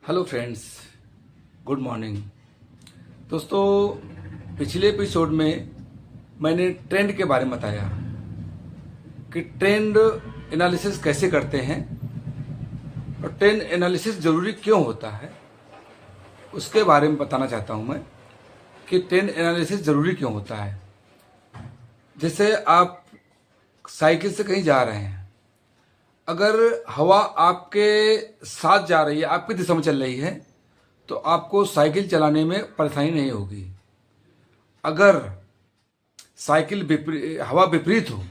Hello friends, good morning. दोस्तों, पिछले episode में मैंने ट्रेंड के बारे में बताया कि ट्रेंड एनालिसिस कैसे करते हैं और ट्रेंड एनालिसिस ज़रूरी क्यों होता है, उसके बारे में बताना चाहता हूं मैं कि ट्रेंड एनालिसिस ज़रूरी क्यों होता है। जैसे आप साइकिल से कहीं जा रहे हैं, अगर हवा आपके साथ जा रही है, आपकी दिशा में चल रही है, तो आपको साइकिल चलाने में परेशानी नहीं होगी। अगर साइकिल हवा विपरीत हो,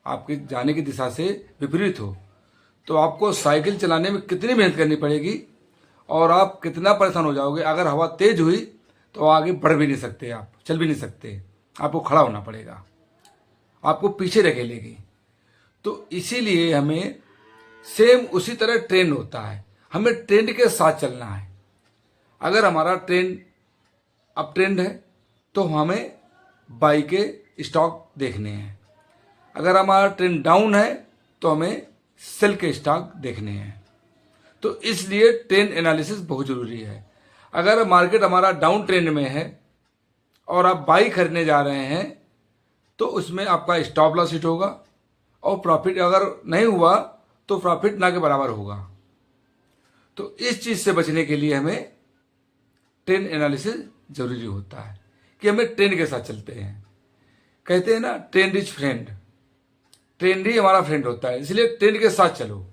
आपके जाने की दिशा से विपरीत हो, तो आपको साइकिल चलाने में कितनी मेहनत करनी पड़ेगी और आप कितना परेशान हो जाओगे। अगर हवा तेज हुई तो आगे बढ़ भी नहीं सकते, आप चल भी नहीं सकते, आपको खड़ा होना पड़ेगा, आपको पीछे धकेलेगी। तो इसीलिए हमें सेम उसी तरह ट्रेंड होता है, हमें ट्रेंड के साथ चलना है। अगर हमारा ट्रेंड अप ट्रेंड है तो हमें बाई के स्टॉक देखने हैं, अगर हमारा ट्रेंड डाउन है तो हमें सेल के स्टॉक देखने हैं। तो इसलिए ट्रेंड एनालिसिस बहुत ज़रूरी है। अगर मार्केट हमारा डाउन ट्रेंड में है और आप बाई खरीदने जा रहे हैं तो उसमें आपका स्टॉप लॉस हिट होगा और प्रॉफिट अगर नहीं हुआ तो प्रॉफिट ना के बराबर होगा। तो इस चीज़ से बचने के लिए हमें ट्रेंड एनालिसिस जरूरी होता है कि हमें ट्रेंड के साथ चलते हैं। कहते हैं ना, ट्रेंड इज फ्रेंड, ट्रेंड ही हमारा फ्रेंड होता है। इसलिए ट्रेंड के साथ चलो।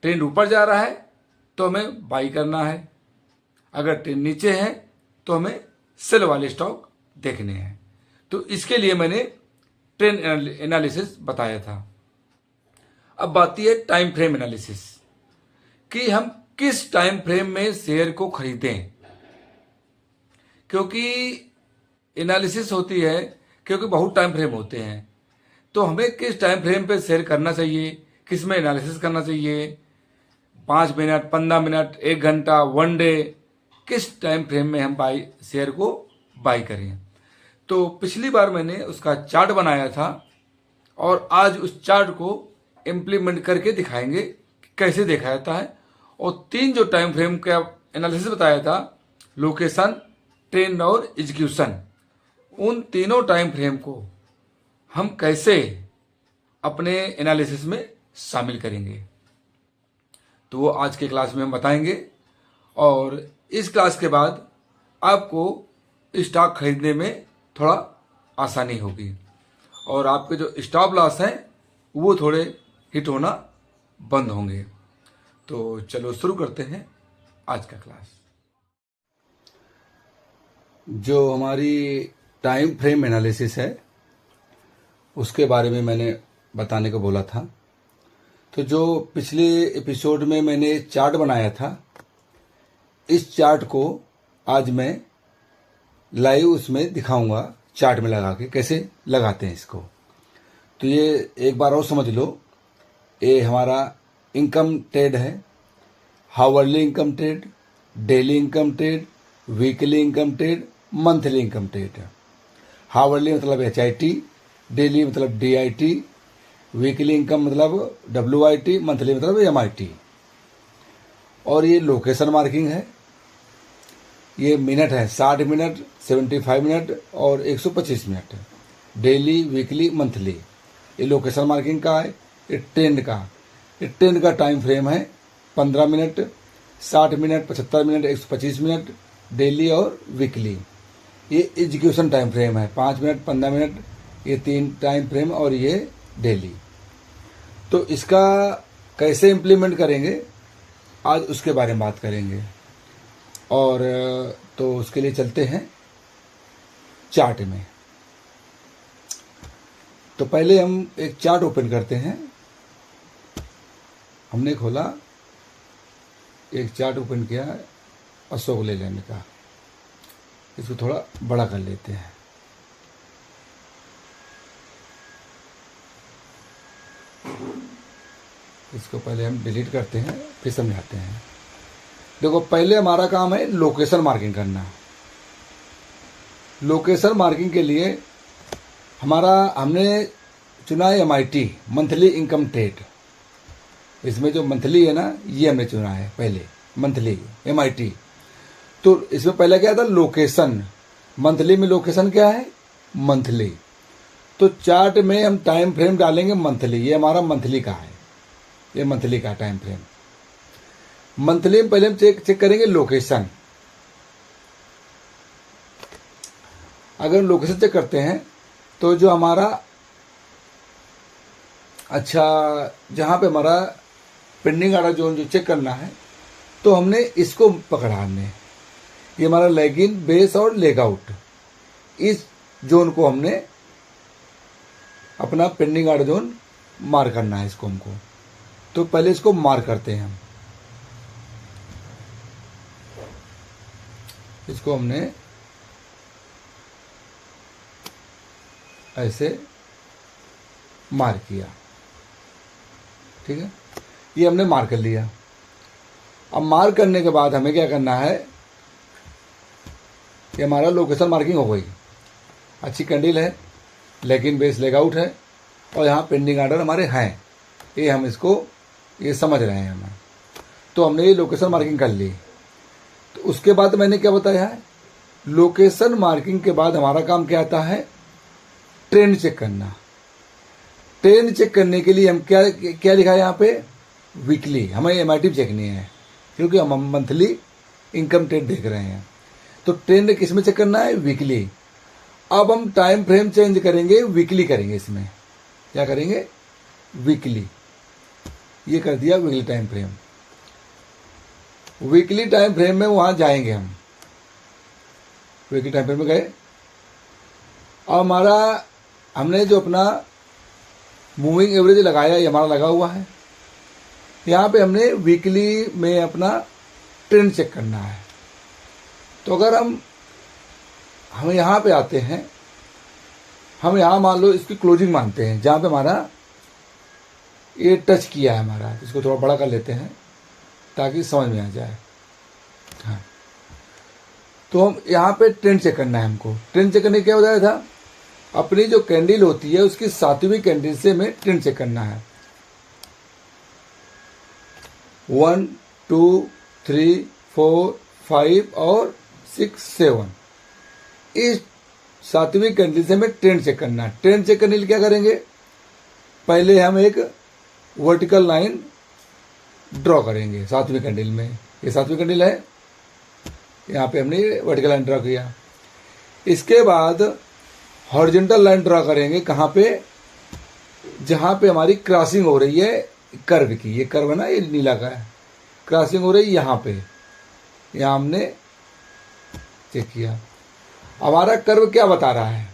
ट्रेंड ऊपर जा रहा है तो हमें बाई करना है, अगर ट्रेंड नीचे है तो हमें सेल वाले स्टॉक देखने हैं। तो इसके लिए मैंने ट्रेंड एनालिसिस बताया था। अब बात है टाइम फ्रेम एनालिसिस कि हम किस टाइम फ्रेम में शेयर को खरीदें। क्योंकि एनालिसिस होती है, क्योंकि बहुत टाइम फ्रेम होते हैं, तो हमें किस टाइम फ्रेम पे शेयर करना चाहिए, किस में एनालिसिस करना चाहिए, 5 मिनट, 15 मिनट, 1 घंटा, 1 डे, किस टाइम फ्रेम में हम शेयर को बाई करें। तो पिछली बार मैंने उसका चार्ट बनाया था और आज उस चार्ट को इम्प्लीमेंट करके दिखाएंगे कि कैसे देखा जाता है। और 3 जो टाइम फ्रेम का एनालिसिस बताया था, लोकेशन, ट्रेंड और एग्जीक्यूशन, उन तीनों टाइम फ्रेम को हम कैसे अपने एनालिसिस में शामिल करेंगे, तो वो आज के क्लास में हम बताएंगे। और इस क्लास के बाद आपको स्टॉक खरीदने में थोड़ा आसानी होगी और आपके जो स्टॉप लॉस हैं वो थोड़े हिट होना बंद होंगे। तो चलो शुरू करते हैं आज का क्लास। जो हमारी टाइम फ्रेम एनालिसिस है उसके बारे में मैंने बताने को बोला था। तो जो पिछले एपिसोड में मैंने चार्ट बनाया था, इस चार्ट को आज मैं लाइव उसमें दिखाऊंगा, चार्ट में लगा के कैसे लगाते हैं इसको। तो ये एक बार और समझ लो, ये हमारा इनकम ट्रेड है, hourly income trade, daily income trade, weekly income trade, monthly income trade. Hourly मतलब HIT, डेली मतलब DIT, वीकली इनकम मतलब WIT, मंथली मतलब MIT। और ये लोकेशन मार्किंग है, ये मिनट है, 60 मिनट, 75 मिनट और 125 मिनट, डेली, वीकली, मंथली। ये लोकेशन मार्किंग का है। ये ट्रेंड का टाइम फ्रेम है 15 minute, 60 minute, 75 minute, 125 minute, daily और वीकली। ये एग्जीक्यूशन टाइम फ्रेम है 5 मिनट, 15 मिनट, ये 3 टाइम फ्रेम और ये डेली। तो इसका कैसे इम्प्लीमेंट करेंगे आज उसके बारे में बात करेंगे। और तो उसके लिए चलते हैं चार्ट में। तो पहले हम एक चार्ट ओपन करते हैं। हमने खोला, एक चार्ट ओपन किया, अशोक लेलैंड का। इसको थोड़ा बड़ा कर लेते हैं। इसको पहले हम डिलीट करते हैं, फिर समझाते हैं। देखो, पहले हमारा काम है लोकेशन मार्किंग करना। लोकेशन मार्किंग के लिए हमने चुना है MIT, मंथली इनकम ट्रेड। इसमें जो मंथली है ना, ये हमने चुना है पहले मंथली MIT। तो इसमें पहले क्या था, लोकेशन। मंथली में लोकेशन क्या है, मंथली। तो चार्ट में हम टाइम फ्रेम डालेंगे मंथली, ये हमारा मंथली का है, ये मंथली का टाइम फ्रेम। मंथली में पहले हम चेक करेंगे लोकेशन। अगर लोकेशन चेक करते हैं तो जो हमारा, अच्छा, जहां पे हमारा पेंडिंग ऑर्डर जोन जो चेक करना है, तो हमने इसको पकड़ा, हमने ये हमारा लेग इन, बेस और लेग आउट, इस जोन को हमने अपना पेंडिंग ऑर्डर जोन मार्क करना है इसको हमको। तो पहले इसको मार्क करते हैं हम, इसको हमने ऐसे मार्क किया, ठीक है, ये हमने मार्क कर लिया। अब मार्क करने के बाद हमें क्या करना है, ये हमारा लोकेशन मार्किंग हो गई, अच्छी कैंडल है, लेकिन बेस लेग आउट है, और यहाँ पेंडिंग ऑर्डर हमारे हैं, ये हम इसको ये समझ रहे हैं हम। तो हमने ये लोकेशन मार्किंग कर ली। तो उसके बाद मैंने क्या बताया है, लोकेशन मार्किंग के बाद हमारा काम क्या आता है, ट्रेंड चेक करना। ट्रेंड चेक करने के लिए हम क्या लिखा है यहाँ पे, वीकली, हमें MIT चेकनी है, क्योंकि हम मंथली इनकम ट्रेंड देख रहे हैं। तो ट्रेंड किस में चेक करना है, वीकली। अब हम टाइम फ्रेम चेंज करेंगे, वीकली करेंगे, इसमें क्या करेंगे, वीकली। ये कर दिया weekly time frame. Weekly time frame में वहां जाएंगे हम, वीकली टाइम फ्रेम में गए। अब हमारा, हमने जो अपना मूविंग एवरेज लगाया, ये हमारा लगा हुआ है। यहाँ पे हमने वीकली में अपना ट्रेंड चेक करना है। तो अगर हम यहाँ पे आते हैं, हम यहाँ मान लो इसकी क्लोजिंग मानते हैं, जहाँ पे हमारा ये टच किया है हमारा, इसको थोड़ा बड़ा कर लेते हैं ताकि समझ में आ जाए। हाँ, तो हम यहाँ पे ट्रेंड चेक करना है हमको। ट्रेंड चेक करने क्या बताया था, अपनी जो कैंडल होती है उसकी 7वीं कैंडल से हमें ट्रेंड चेक करना है। 1 2 3 4 5 और 6 7, इस 7वीं कैंडल से हमें ट्रेंड चेक करना है। ट्रेंड चेक करने के लिए क्या करेंगे, पहले हम एक वर्टिकल लाइन ड्रॉ करेंगे 7वीं कैंडल में। ये 7वीं कैंडल है, यहाँ पे हमने वर्टिकल लाइन ड्रॉ किया। इसके बाद हॉरिजॉन्टल लाइन ड्रॉ करेंगे, कहाँ पे, जहाँ पे हमारी क्रॉसिंग हो रही है कर्व की, ये कर्व है ना, ये नीला का है, क्रॉसिंग हो रही है यहाँ पे, यहाँ हमने चेक किया। हमारा कर्व क्या बता रहा है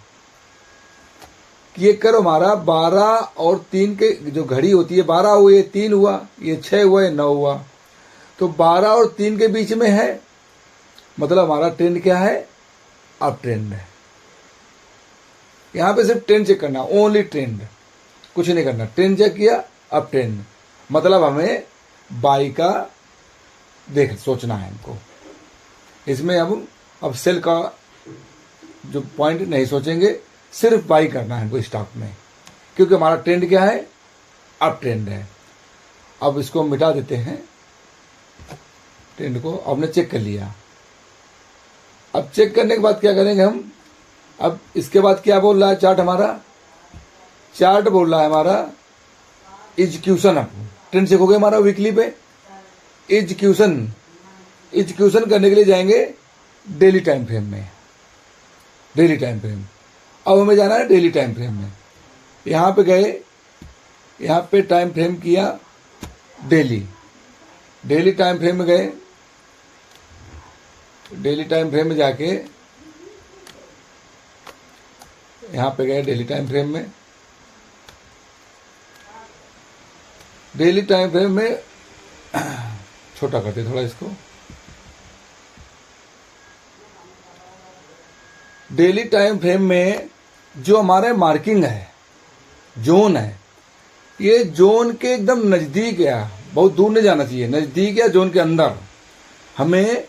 कि ये कर्व हमारा 12 और 3 के जो घड़ी होती है, 12 हुए, 3 हुआ, ये 6 हुआ, ये 9 हुआ, तो 12 और 3 के बीच में है, मतलब हमारा ट्रेंड क्या है, अप ट्रेंड है। यहाँ पे सिर्फ ट्रेंड चेक करना, ओनली ट्रेंड, कुछ नहीं करना। ट्रेंड चेक किया, अप ट्रेंड, मतलब हमें बाई का सोचना है हमको। इसमें अब सेल का जो पॉइंट नहीं सोचेंगे, सिर्फ बाई करना है हमको स्टॉक में, क्योंकि हमारा ट्रेंड क्या है, अप ट्रेंड है। अब इसको मिटा देते हैं, ट्रेंड को हमने चेक कर लिया। अब चेक करने के बाद क्या करेंगे हम, अब इसके बाद क्या बोल रहा है चार्ट हमारा, चार्ट बोल रहा है हमारा एग्जीक्यूशन। अब ट्रेंड चेक हो गया हमारा वीकली पे, एग्जीक्यूशन करने के लिए जाएंगे डेली टाइम फ्रेम में, डेली टाइम फ्रेम। अब हमें जाना है डेली टाइम फ्रेम में। यहाँ पे गए, यहाँ पे टाइम फ्रेम किया डेली, डेली टाइम फ्रेम में गए, डेली टाइम फ्रेम में जाके यहाँ पे गए डेली टाइम फ्रेम में। डेली टाइम फ्रेम में छोटा करते थोड़ा इसको, डेली टाइम फ्रेम में जो हमारे मार्किंग है, जोन है, ये जोन के एकदम नजदीक है, बहुत दूर नहीं जाना चाहिए, नजदीक या जोन के अंदर हमें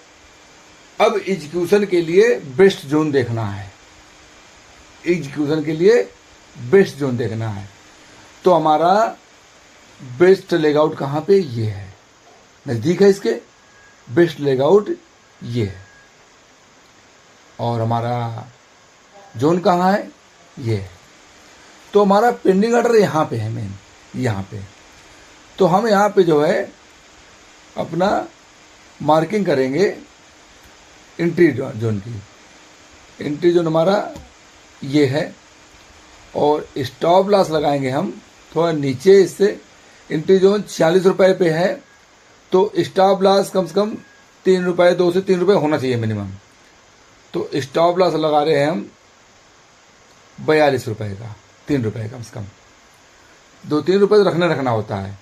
अब एग्जीक्यूशन के लिए बेस्ट जोन देखना है, एग्जीक्यूशन के लिए बेस्ट जोन देखना है। तो हमारा बेस्ट लेग आउट कहाँ पे, ये है, नजदीक है इसके, बेस्ट लेगआउट ये है। और हमारा जोन कहाँ है, ये है। तो हमारा पेंडिंग ऑर्डर यहाँ पे है, मेन यहाँ पे। तो हम यहाँ पे जो है अपना मार्किंग करेंगे एंट्री जोन की। एंट्री जोन हमारा ये है, और स्टॉप लॉस लगाएंगे हम थोड़ा नीचे इससे। एंट्री जोन 46 रुपये पे है, तो स्टॉप लॉस कम से कम 3 रुपये, 2 से 3 रुपये होना चाहिए मिनिमम। तो स्टॉप लॉस लगा रहे हैं हम 42 रुपये का, 3 रुपये कम से कम। 2-3 रुपये तो रखना होता है,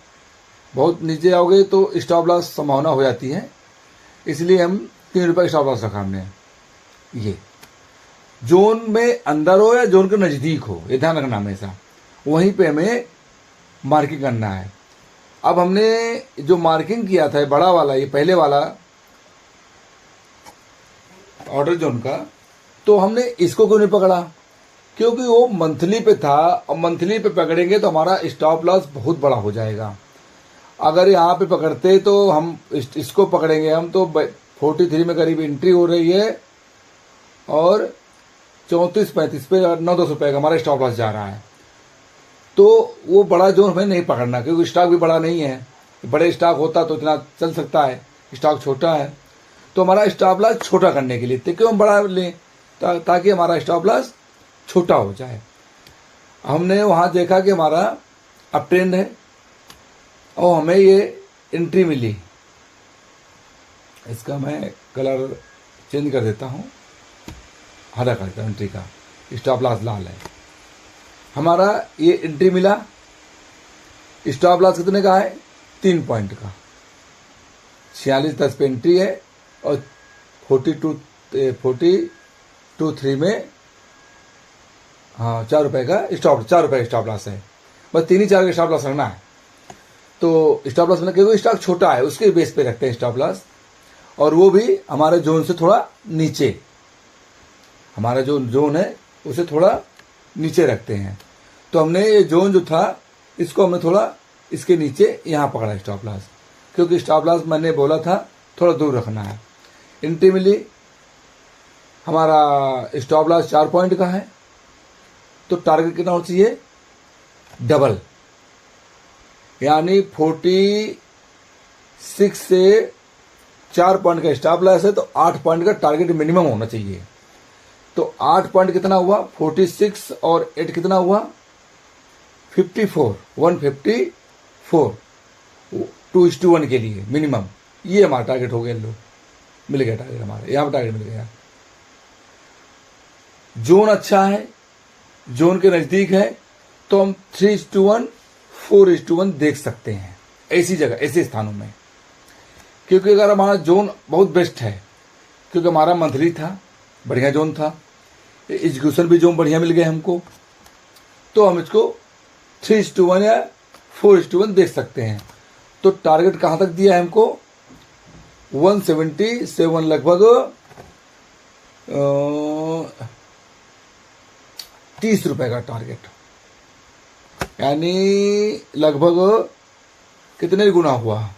बहुत नीचे आओगे तो स्टॉप लॉस संभावना हो जाती है, इसलिए हम 3 रुपये स्टॉप लॉस रखा हमने। ये जोन में अंदर हो या जोन के नज़दीक हो, ये ध्यान रखना हमेशा, वहीं पे हमें मार्किंग करना है। अब हमने जो मार्किंग किया था बड़ा वाला, ये पहले वाला ऑर्डर जोन का, तो हमने इसको क्यों नहीं पकड़ा, क्योंकि वो मंथली पे था, और मंथली पे पकड़ेंगे तो हमारा स्टॉप लॉस बहुत बड़ा हो जाएगा। अगर यहाँ पे पकड़ते तो हम इसको पकड़ेंगे हम, तो 43 में करीब एंट्री हो रही है, और 34-35 पे 9-10 रुपये का हमारा स्टॉप लॉस जा रहा है। तो वो बड़ा जोन हमें नहीं पकड़ना, क्योंकि स्टॉक भी बड़ा नहीं है। बड़े स्टॉक होता तो इतना चल सकता है, स्टॉक छोटा है। तो हमारा स्टॉप लॉस छोटा करने के लिए क्यों हम बड़ा लें, ताकि हमारा स्टॉप लॉस छोटा हो जाए। हमने वहाँ देखा कि हमारा अप ट्रेंड है, और हमें ये एंट्री मिली। इसका मैं कलर चेंज कर देता हूँ, हरा कर देता हूँ एंट्री का, स्टॉप लॉस लाल है। हमारा ये एंट्री मिला, स्टॉप लॉस कितने का है, 3 पॉइंट का, 46.10 पे एंट्री है, और 42.3 में हाँ 4 रुपये का स्टॉप लॉस है। बस 3-4 का स्टॉप लॉस रखना है। तो स्टॉप लॉस मतलब क्योंकि स्टॉक छोटा है उसके बेस पे रखते हैं स्टॉप लॉस, और वो भी हमारे जोन से थोड़ा नीचे। हमारा जो जोन है उसे थोड़ा नीचे रखते हैं। तो हमने ये जोन जो था इसको हमने थोड़ा इसके नीचे यहाँ पकड़ा स्टॉप लॉस, क्योंकि स्टॉप लॉस मैंने बोला था थोड़ा दूर रखना है। एंट्री मिली, हमारा स्टॉप लॉस 4 पॉइंट का है, तो टारगेट कितना होना चाहिए, डबल, यानी 46 से 4 पॉइंट का स्टॉप लॉस है, तो 8 पॉइंट का टारगेट मिनिमम होना चाहिए। तो 8 पॉइंट कितना हुआ, 46 और 8 कितना हुआ, 54, 154, 2:1 के लिए मिनिमम। ये हमारा टारगेट हो गया, लो मिल गया टारगेट, हमारे यहाँ पर टारगेट मिल गया। जोन अच्छा है, जोन के नज़दीक है, तो हम 3:1, 4:1 देख सकते हैं ऐसी जगह, ऐसे स्थानों में। क्योंकि अगर हमारा जोन बहुत बेस्ट है, क्योंकि हमारा मंथली था, बढ़िया जोन था, एग्जीक्यूशन भी जोन बढ़िया मिल गया हमको, तो हम इसको 3:1 या 4:1 देख सकते हैं। तो टारगेट कहाँ तक दिया है हमको, 177 लगभग 30 रुपये का टारगेट, यानी लगभग कितने गुना हुआ,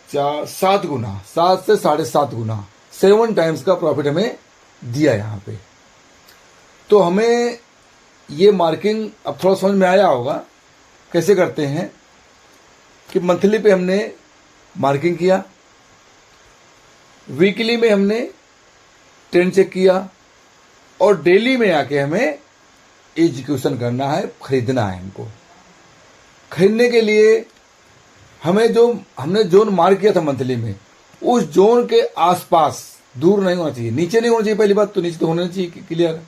7 गुना, 7 से 7.5 गुना, 7 टाइम्स का प्रॉफिट हमें दिया यहाँ पे। तो हमें ये मार्किंग अब थोड़ा समझ में आया होगा कैसे करते हैं, कि मंथली पे हमने मार्किंग किया, वीकली में हमने ट्रेंड चेक किया, और डेली में आके हमें एग्जीक्यूशन करना है, खरीदना है हमको। खरीदने के लिए हमने जोन मार्क किया था मंथली में, उस जोन के आसपास, दूर नहीं होना चाहिए, नीचे नहीं होना चाहिए, पहली बात तो नीचे तो होना चाहिए, क्लियर।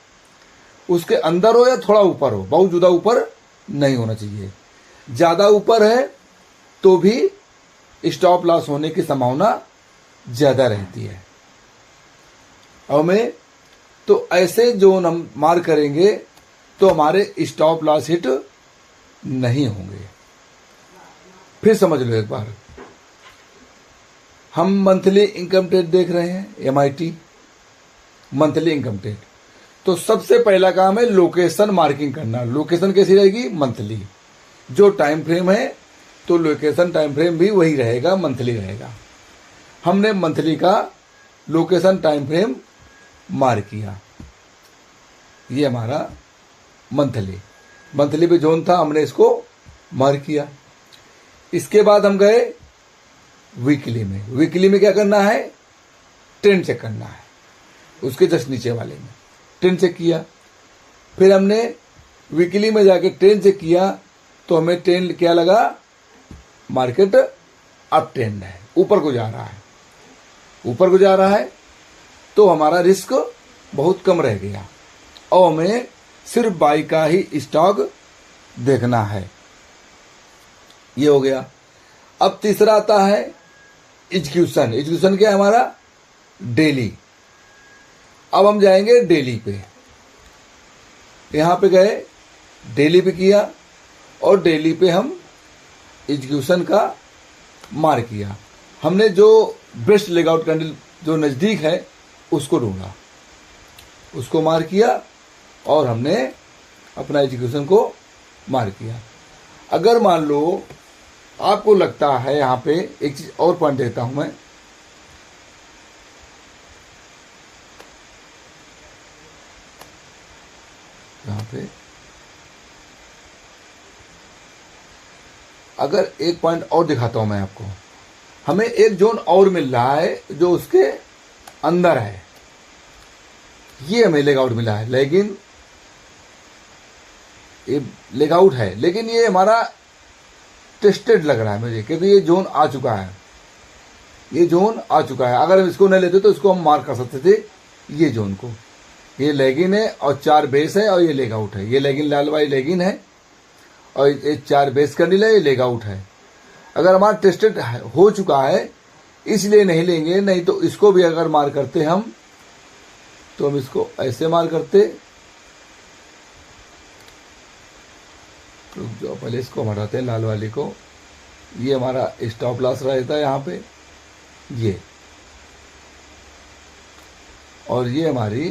उसके अंदर हो या थोड़ा ऊपर हो, बहुत ज़्यादा ऊपर नहीं होना चाहिए। ज़्यादा ऊपर है तो भी स्टॉप लॉस होने की संभावना ज़्यादा रहती है। हमें तो ऐसे जोन हम मार्क करेंगे तो हमारे स्टॉप लॉस हिट नहीं होंगे। फिर समझ लो एक बार, हम मंथली इनकम टैक्स देख रहे हैं, MIT मंथली इनकम टैक्स। तो सबसे पहला काम है लोकेशन मार्किंग करना। लोकेशन कैसी रहेगी, मंथली। जो टाइम फ्रेम है तो लोकेशन टाइम फ्रेम भी वही रहेगा, मंथली रहेगा। हमने मंथली का लोकेशन टाइम फ्रेम मार्क किया। ये हमारा मंथली पे जोन था, हमने इसको मार्क किया। इसके बाद हम गए वीकली में क्या करना है, ट्रेंड चेक करना है। उसके जस्ट नीचे वाले में ट्रेंड चेक किया। फिर हमने वीकली में जाके ट्रेंड चेक किया तो हमें ट्रेंड क्या लगा, मार्केट अप ट्रेंड है, ऊपर को जा रहा है, तो हमारा रिस्क बहुत कम रह गया और हमें सिर्फ बाई का ही स्टॉक देखना है। ये हो गया। अब तीसरा आता है एग्जीक्यूशन क्या है हमारा, डेली। अब हम जाएंगे डेली पे। यहां पे गए, डेली पे किया और डेली पे हम एग्जीक्यूशन का मार्क किया। हमने जो बेस्ट लेगआउट कैंडल जो नज़दीक है उसको ढूंढा, उसको मार्क किया और हमने अपना एग्जीक्यूशन को मार्क किया। अगर मान लो आपको लगता है, यहाँ पे एक चीज और पॉइंट देता हूं मैं, यहाँ पे अगर एक पॉइंट और दिखाता हूं मैं आपको, हमें एक जोन और मिल रहा है जो उसके अंदर है। ये हमें लेगआउट मिला है, लेकिन ये लेगआउट है, लेकिन ये हमारा टेस्टेड लग रहा है मुझे, क्योंकि ये जोन आ चुका है, अगर हम इसको नहीं लेते तो इसको हम मार्क कर सकते थे, ये जोन को। ये लेगिन है और 4 बेस है और ये लेगआउट है। ये लेगिन लाल वाली लेगिन है और ये 4 बेस कैंडल है, ये लेगआउट है। अगर हमारा टेस्टेड हो चुका है इसलिए नहीं लेंगे, नहीं तो इसको भी अगर मार्क करते हम तो हम इसको ऐसे मार्क करते। रुक जाओ, पहले इसको हम हटाते हैं लाल वाली को। ये हमारा स्टॉप लॉस रहता है यहाँ पे, ये, और ये हमारी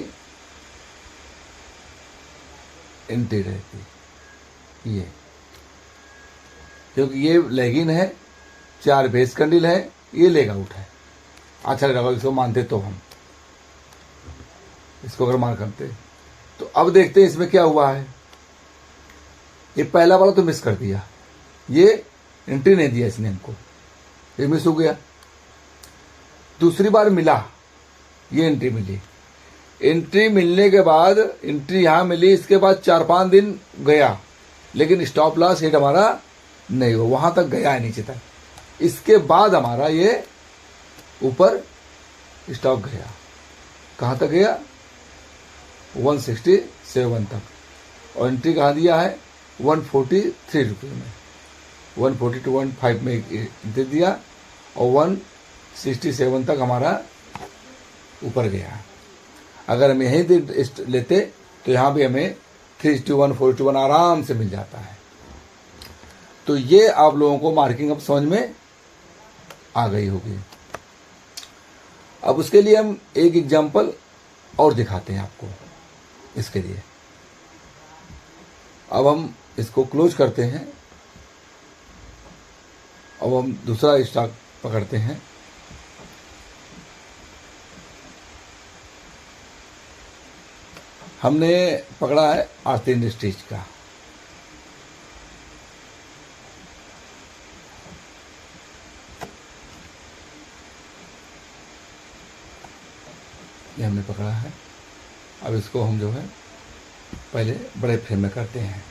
एंट्री रहती, ये, क्योंकि ये लेगिन है, 4 बेस कैंडल है, ये लेग आउट है। अच्छा लगा इसको मानते तो हम इसको अगर मान करते तो अब देखते हैं इसमें क्या हुआ है। ये पहला वाला तो मिस कर दिया, ये एंट्री नहीं दिया इसने हमको, ये मिस हो गया। दूसरी बार मिला, ये एंट्री मिली। एंट्री मिलने के बाद एंट्री यहां मिली, इसके बाद 4-5 दिन गया, लेकिन स्टॉप लॉस हिट हमारा नहीं हुआ, वहां तक गया है नीचे तक। इसके बाद हमारा ये ऊपर स्टॉक गया, कहां तक गया, 167 तक, और एंट्री कहां दिया है, 143 रुपये में, 142.15 में दे दिया और 167 तक हमारा ऊपर गया। अगर हम यहीं लेते तो यहाँ भी हमें 3:1 4:1 आराम से मिल जाता है। तो ये आप लोगों को मार्किंग अब समझ में आ गई होगी। अब उसके लिए हम एक एग्जांपल और दिखाते हैं आपको। इसके लिए अब हम इसको क्लोज करते हैं, अब हम दूसरा स्टॉक पकड़ते हैं। हमने पकड़ा है आरती इंडस्ट्रीज का। ये हमने पकड़ा है। अब इसको हम जो है पहले बड़े फ्रेम में करते हैं,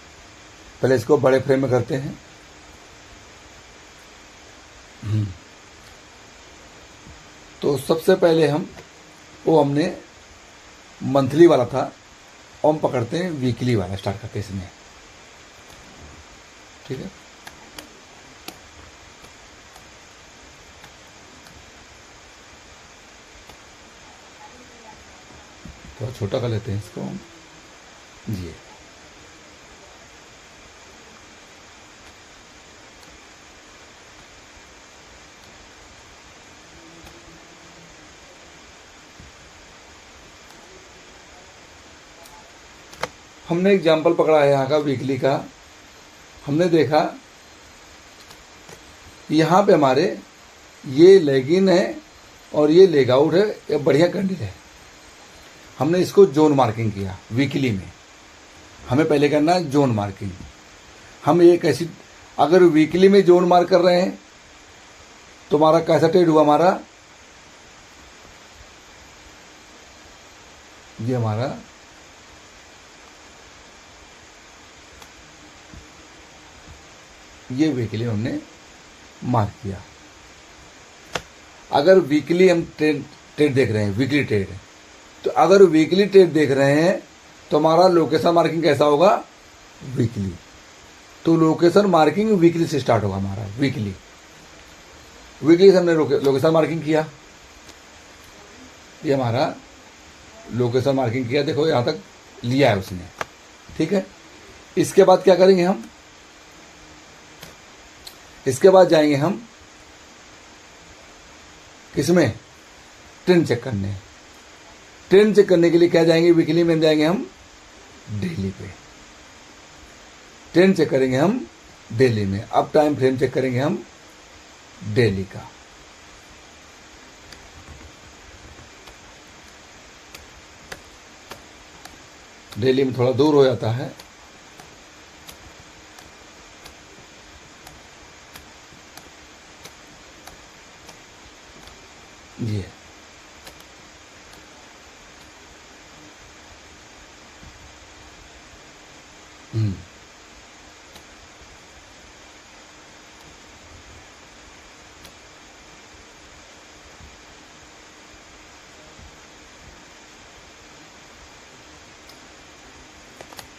तो सबसे पहले हमने मंथली वाला था और हम पकड़ते हैं वीकली वाला, स्टार्ट करते हैं इसमें, ठीक है। थोड़ा छोटा कर लेते हैं इसको हम, जी। हमने एग्जाम्पल पकड़ा है यहाँ का वीकली का। हमने देखा यहाँ पे हमारे ये लेगिन है और ये लेग आउट है, ये बढ़िया कैंडल है। हमने इसको जोन मार्किंग किया वीकली में। हमें पहले करना है जोन मार्किंग। हम एक ऐसी, अगर वीकली में जोन मार्क कर रहे हैं तो हमारा कैसा ट्रेड हुआ, हमारा ये हमारा ये वीकली हमने मार्क किया। अगर वीकली हम ट्रेड देख रहे हैं, वीकली ट्रेड, तो अगर वीकली ट्रेड देख रहे हैं तो हमारा लोकेशन मार्किंग कैसा होगा, वीकली। तो लोकेशन मार्किंग वीकली से स्टार्ट होगा हमारा। वीकली से हमने लोकेशन मार्किंग किया, ये हमारा लोकेशन मार्किंग किया। देखो यहाँ तक लिया है उसने, ठीक है। इसके बाद क्या करेंगे हम, इसके बाद जाएंगे हम किसमें, ट्रेंड चेक करने। ट्रेंड चेक करने के लिए क्या जाएंगे, वीकली में जाएंगे हम डेली पे। ट्रेंड चेक करेंगे हम डेली में। अब टाइम फ्रेम चेक करेंगे हम डेली का। डेली में थोड़ा दूर हो जाता है, ये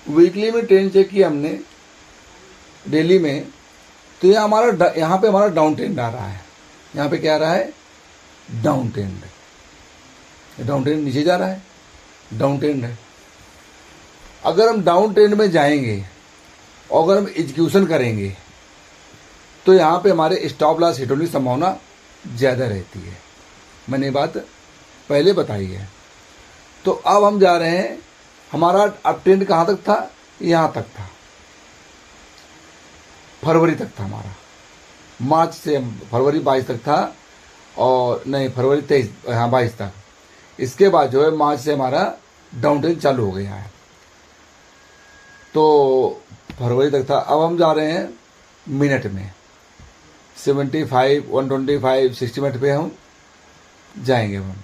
वीकली में ट्रेंड चेक किया हमने डेली में, तो ये हमारा यहाँ पे हमारा डाउन ट्रेंड आ रहा है। यहाँ पे क्या आ रहा है, डाउन ट्रेंड। डाउन ट्रेंड नीचे जा रहा है, डाउन ट्रेंड है। अगर हम डाउन ट्रेंड में जाएंगे और अगर हम एग्जीक्यूशन करेंगे तो यहाँ पे हमारे स्टॉप लॉस हिट होने की संभावना ज़्यादा रहती है। मैंने ये बात पहले बताई है। तो अब हम जा रहे हैं, हमारा अब ट्रेंड कहाँ तक था, यहाँ तक था, फरवरी तक था हमारा। मार्च से फरवरी 22 तक था, और नहीं फरवरी 23, हाँ 22 तक। इसके बाद जो है मार्च से हमारा डाउन ट्रेंड चालू हो गया है, तो फरवरी तक था। अब हम जा रहे हैं मिनट में, 75, 125, 60 मिनट पे हम जाएंगे हम।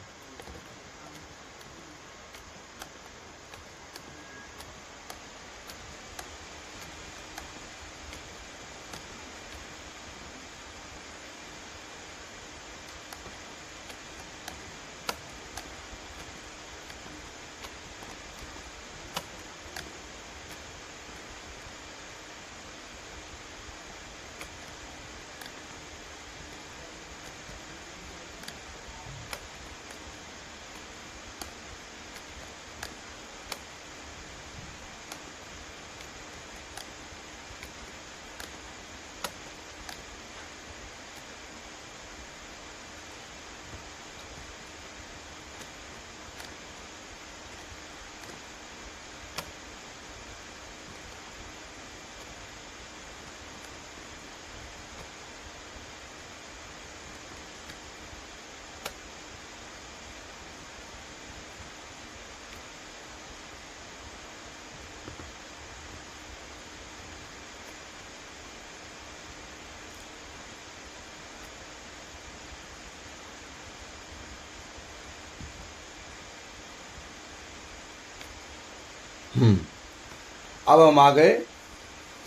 अब हम आ गए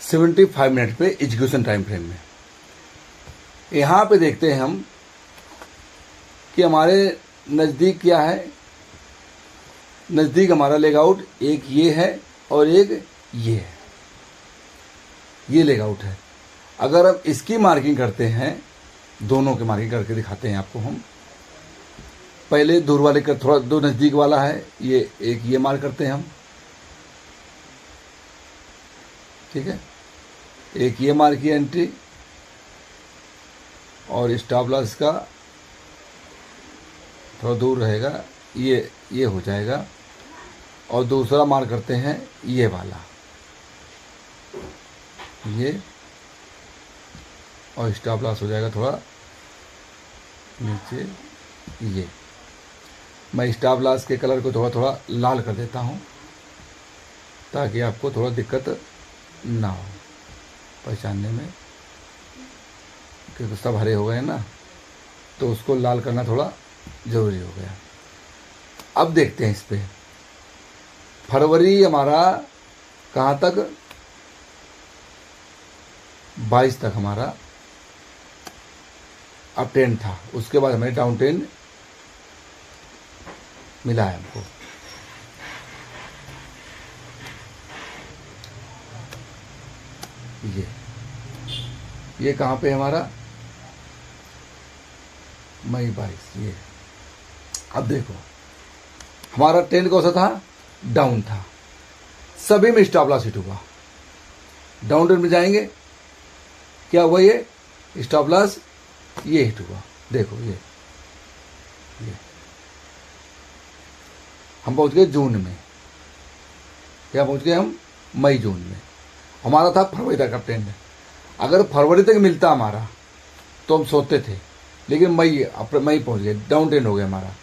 75 मिनट पे एग्जीक्यूशन टाइम फ्रेम में। यहाँ पे देखते हैं हम कि हमारे नज़दीक क्या है। नज़दीक हमारा लेग आउट एक ये है और एक ये है, ये लेग आउट है। अगर हम इसकी मार्किंग करते हैं, दोनों की मार्किंग करके दिखाते हैं आपको हम। पहले दूर वाले का थोड़ा दो नज़दीक वाला है, ये एक ये मार्क करते हैं हम, ठीक है। एक ये मार्क किया एंट्री, और स्टॉप लॉस का थोड़ा दूर रहेगा, ये हो जाएगा। और दूसरा मार्क करते हैं ये वाला, ये, और स्टॉप लॉस हो जाएगा थोड़ा नीचे ये मैं स्टॉप लॉस के कलर को थोड़ा थोड़ा लाल कर देता हूँ ताकि आपको थोड़ा दिक्कत ना हो पहचानने में, क्योंकि सब हरे हो गए ना, तो उसको लाल करना थोड़ा ज़रूरी हो गया। अब देखते हैं इस पे फरवरी हमारा कहाँ तक, 22 तक हमारा अप ट्रेंड था, उसके बाद हमें डाउन ट्रेंड मिला है हमको। ये कहाँ पे हमारा मई 22, ये अब देखो हमारा ट्रेंड कौन सा था, डाउन था, सभी में स्टॉप लॉस हिट हुआ। डाउन ट्रेंड में जाएंगे, क्या हुआ, ये स्टॉप लॉस ये हिट हुआ। देखो ये हम पहुंच गए जून में, क्या पहुंच गए हम, मई जून में। हमारा था फरवरी तक का ट्रेंड, अगर फरवरी तक मिलता हमारा तो हम सोते थे, लेकिन मई पहुंच गए, डाउन ट्रेंड हो गया हमारा,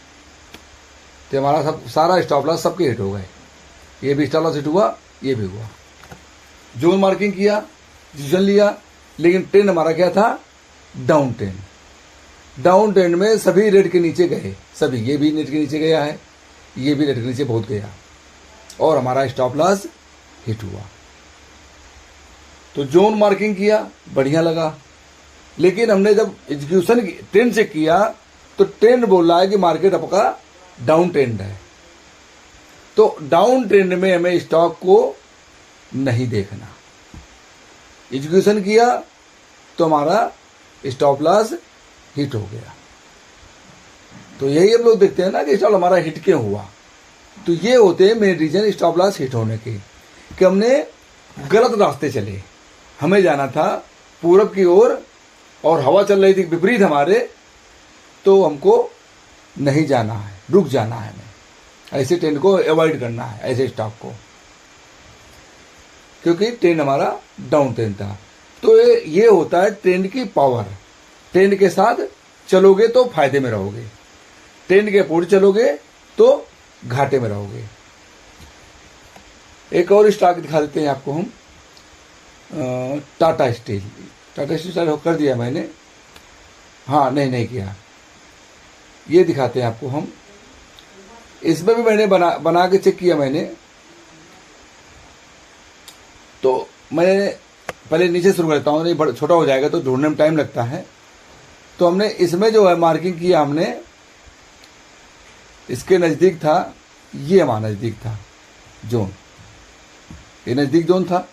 तो हमारा सब सारा स्टॉप लॉस सबके हिट हो गए। ये भी स्टॉप लॉस हिट हुआ, ये भी हुआ। जोन मार्किंग किया, डिसीजन लिया, लेकिन ट्रेंड हमारा क्या था, डाउन ट्रेंड। डाउन ट्रेंड में सभी रेट के नीचे गए, सभी, ये भी नेट के नीचे गया है, ये भी रेट के नीचे बहुत गया, और हमारा स्टॉप लॉस हिट हुआ। तो जोन मार्किंग किया, बढ़िया लगा, लेकिन हमने जब एग्जीक्यूशन ट्रेंड चेक किया तो ट्रेंड बोल रहा है कि मार्केट आपका डाउन ट्रेंड है। तो डाउन ट्रेंड में हमें स्टॉक को नहीं देखना। एग्जीक्यूशन किया तो हमारा स्टॉप लॉस हिट हो गया। तो यही हम लोग देखते हैं ना कि स्टॉप हमारा हिट क्यों हुआ। तो ये होते हैं main reason stop loss hit होने के, कि हमने गलत रास्ते चले। हमें जाना था पूरब की ओर और हवा चल रही थी विपरीत हमारे, तो हमको नहीं जाना है, रुक जाना है। हमें ऐसे ट्रेंड को अवॉइड करना है, ऐसे स्टॉक को, क्योंकि ट्रेंड हमारा डाउन ट्रेंड था। तो ये होता है ट्रेंड की पावर। ट्रेंड के साथ चलोगे तो फायदे में रहोगे, ट्रेंड के अपोजिट चलोगे तो घाटे में रहोगे। एक और स्टॉक दिखा देते हैं आपको हम, टाटा स्टील। टाटा स्टील कर दिया मैंने, हाँ नहीं किया, ये दिखाते हैं आपको हम। इसमें भी मैंने बना के चेक किया मैंने। तो मैं पहले नीचे शुरू करता हूँ, नहीं छोटा हो जाएगा तो ढूंढने में टाइम लगता है। तो हमने इसमें जो है मार्किंग किया, हमने इसके नज़दीक था, ये हमारा नज़दीक था जोन, ये नज़दीक जोन था,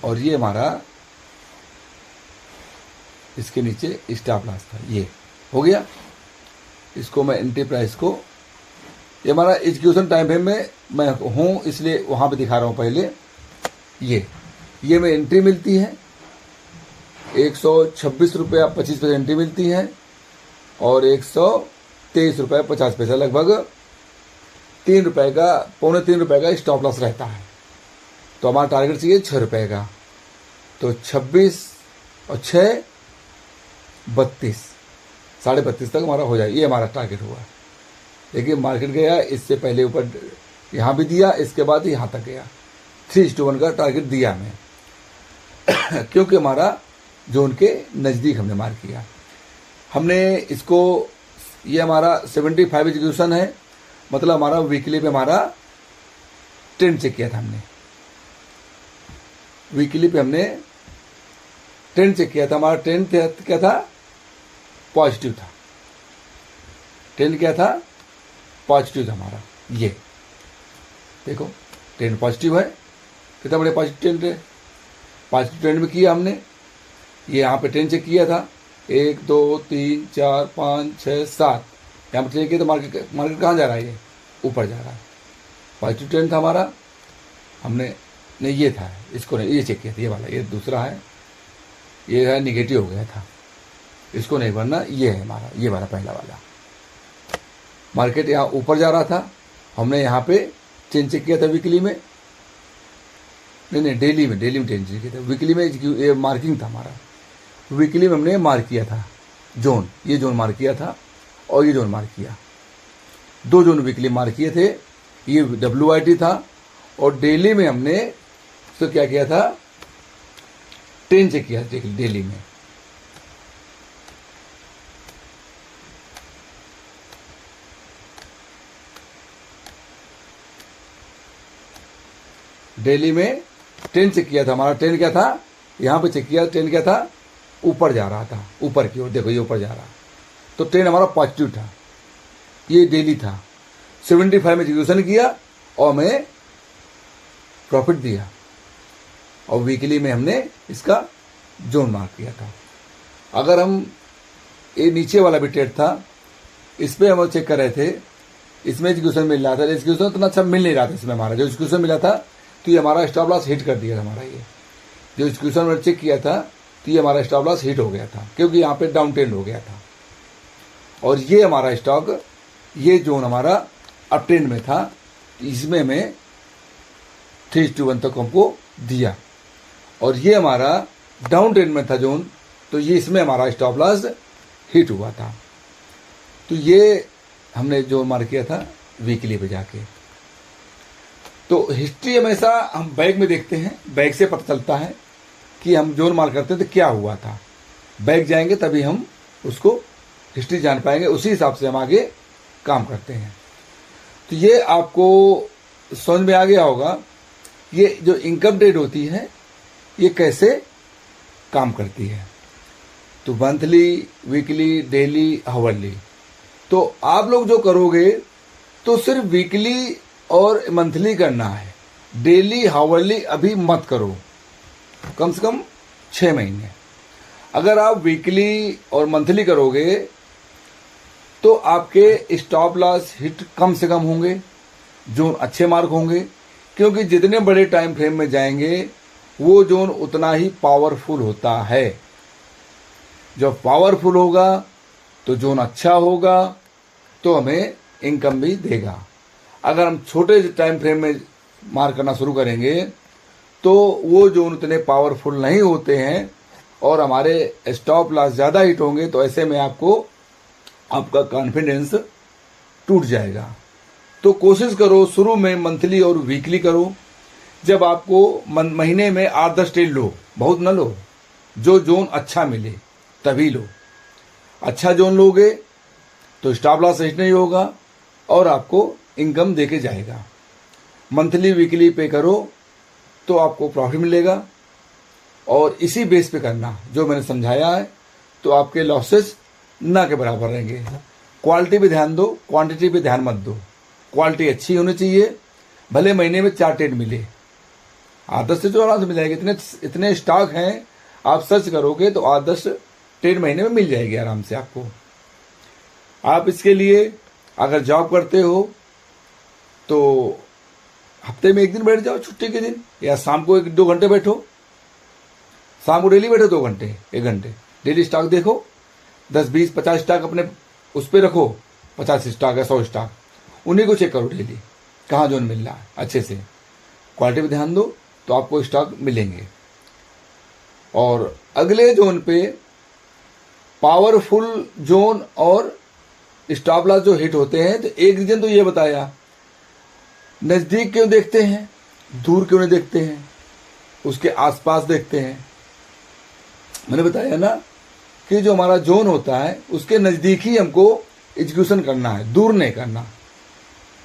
और ये हमारा इसके नीचे स्टॉप लॉस था। ये हो गया, इसको मैं एंट्री प्राइस को, ये हमारा एग्जीक्यूशन टाइम फ्रेम में मैं हूँ इसलिए वहाँ पे दिखा रहा हूँ। पहले ये में एंट्री मिलती है 126 रुपये 25 पैसे एंट्री मिलती है, और 123 रुपये 50 पैसा, लगभग 3 रुपये का, पौने 3 रुपये का स्टॉप लॉस रहता है। तो हमारा टारगेट चाहिए 6 रुपये का, तो 26 और 6 32, 32.5 तक हमारा हो जाए, ये हमारा टारगेट हुआ। देखिए मार्केट गया, इससे पहले ऊपर यहाँ भी दिया, इसके बाद यहाँ तक गया, 3:1 का टारगेट दिया हमें क्योंकि हमारा जोन के नज़दीक हमने मार्क किया। हमने इसको, ये हमारा 75 एग्जीक्यूशन है, मतलब हमारा वीकली पे हमारा ट्रेंड चेक किया था हमने। वीकली पे हमने ट्रेंड चेक किया था, हमारा ट्रेंड क्या था, पॉजिटिव था। ट्रेंड क्या था, पॉजिटिव था हमारा। ये देखो ट्रेंड पॉजिटिव है, कितना बड़े पॉजिटिव ट्रेंड है। पॉजिटिव ट्रेंड में किया हमने, ये यहाँ पे ट्रेंड चेक किया था, 1 2 3 4 5 6 7, यहाँ पर ट्रेंड किया तो मार्केट कहाँ जा रहा है, ये ऊपर जा रहा है। पॉजिटिव ट्रेंड था हमारा, हमने नहीं, ये था, इसको नहीं, ये चेक किया था, ये वाला, ये दूसरा है, ये है निगेटिव हो गया था, इसको नहीं भरना। ये है हमारा, ये वाला पहला वाला। मार्केट यहाँ ऊपर जा रहा था, हमने यहाँ पे ट्रेंड चेक किया था वीकली में, नहीं डेली में ट्रेंड चेक किया था। वीकली में ये मार्किंग था हमारा, वीकली में हमने मार्क किया था जोन, ये जोन मार्क किया था और ये जोन मार्क किया, 2 जोन वीकली मार्क किए थे। ये WIT था और डेली में हमने तो क्या किया था, ट्रेंड चेक किया डेली में। डेली में ट्रेंड चेक किया था। हमारा ट्रेंड क्या था, यहां पे चेक किया, ट्रेंड क्या था, ऊपर जा रहा था, ऊपर की ओर। देखो ये ऊपर जा रहा, तो ट्रेंड हमारा पॉजिटिव था। ये डेली था, 75 में एग्जीक्यूशन किया और हमें प्रॉफिट दिया। और वीकली में हमने इसका जोन मार्क किया था। अगर हम ये नीचे वाला भी ट्रेड था, इस पर हम चेक कर रहे थे, इसमें एग्जीक्यूशन मिल रहा था, एग्जीक्यूशन उतना अच्छा मिल नहीं रहा था इसमें हमारा। जो एग्जीक्यूशन मिला था तो ये हमारा स्टॉप लॉस हिट कर दिया था हमारा। ये जो एग्जीक्यूशन मैंने चेक किया था तो ये हमारा स्टॉप लॉस हिट हो गया था, क्योंकि यहाँ पे डाउन ट्रेंड हो गया था। और ये हमारा स्टॉक, ये जोन हमारा अप ट्रेंड में था, इसमें हमें 3:1 तक हमको दिया। और ये हमारा डाउन ट्रेंड में था जोन, तो ये इसमें हमारा स्टॉप लॉस हिट हुआ था। तो ये हमने जोन मार्क किया था वीकली पे जाके। तो हिस्ट्री हमेशा हम बैक में देखते हैं, बैक से पता चलता है कि हम जोन मार्क करते हैं तो क्या हुआ था। बैक जाएंगे तभी हम उसको हिस्ट्री जान पाएंगे, उसी हिसाब से हम आगे काम करते हैं। तो ये आपको समझ में आ गया होगा, ये जो इनकम ट्रेड होती है ये कैसे काम करती है। तो मंथली, वीकली, डेली, हावरली, तो आप लोग जो करोगे तो सिर्फ वीकली और मंथली करना है। डेली, हावरली अभी मत करो, कम से कम 6 महीने। अगर आप वीकली और मंथली करोगे तो आपके स्टॉप लॉस हिट कम से कम होंगे, जोन अच्छे मार्क होंगे, क्योंकि जितने बड़े टाइम फ्रेम में जाएंगे वो जोन उतना ही पावरफुल होता है। जब पावरफुल होगा तो जोन अच्छा होगा, तो हमें इनकम भी देगा। अगर हम छोटे टाइम फ्रेम में मार्क करना शुरू करेंगे तो वो जोन उतने पावरफुल नहीं होते हैं और हमारे स्टॉप लॉस ज़्यादा हिट होंगे। तो ऐसे में आपका कॉन्फिडेंस टूट जाएगा। तो कोशिश करो शुरू में मंथली और वीकली करो। जब आपको महीने में 8-10 ट्रेड लो, बहुत न लो, जो जोन अच्छा मिले तभी लो। अच्छा जोन लोगे तो स्टॉप लॉस हिट नहीं होगा और आपको इनकम देके जाएगा। मंथली, वीकली पे करो तो आपको प्रॉफिट मिलेगा। और इसी बेस पे करना जो मैंने समझाया है, तो आपके लॉसेस ना के बराबर रहेंगे। क्वालिटी पे ध्यान दो, क्वांटिटी पे ध्यान मत दो। क्वालिटी अच्छी होनी चाहिए, भले महीने में 4 ट्रेड मिले, 8-10 से जो आराम से मिल जाएगी। इतने स्टॉक हैं, आप सर्च करोगे तो 8-10 ट्रेड महीने में मिल जाएगी आराम से आपको। आप इसके लिए अगर जॉब करते हो तो हफ्ते में 1 दिन बैठ जाओ छुट्टी के दिन, या शाम को 1-2 घंटे बैठो। शाम को डेली बैठो 2 घंटे, 1 घंटे डेली स्टॉक देखो। 10, 20, 50 स्टॉक अपने उस पर रखो, 50 स्टॉक या 100 स्टॉक, उन्हीं को चेक करो डेली, कहाँ जोन मिल रहा है अच्छे से। क्वालिटी पे ध्यान दो तो आपको स्टॉक मिलेंगे। और अगले जोन पे पावरफुल जोन और स्टॉप लॉस जो हिट होते हैं, तो एक रीजन तो ये बताया, नज़दीक क्यों देखते हैं, दूर क्यों नहीं देखते हैं, उसके आसपास देखते हैं। मैंने बताया ना कि जो हमारा जोन होता है उसके नज़दीक ही हमको एग्जीक्यूशन करना है, दूर नहीं करना।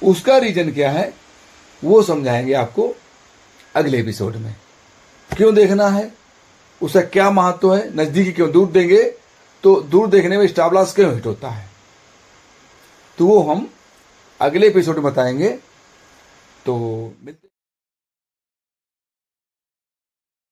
उसका रीजन क्या है वो समझाएंगे आपको अगले एपिसोड में। क्यों देखना है, उसका क्या महत्व है, नज़दीकी क्यों, दूर देंगे तो दूर देखने में स्टॉप लॉस क्यों हिट होता है, तो वो हम अगले एपिसोड में बताएंगे। तो मिलते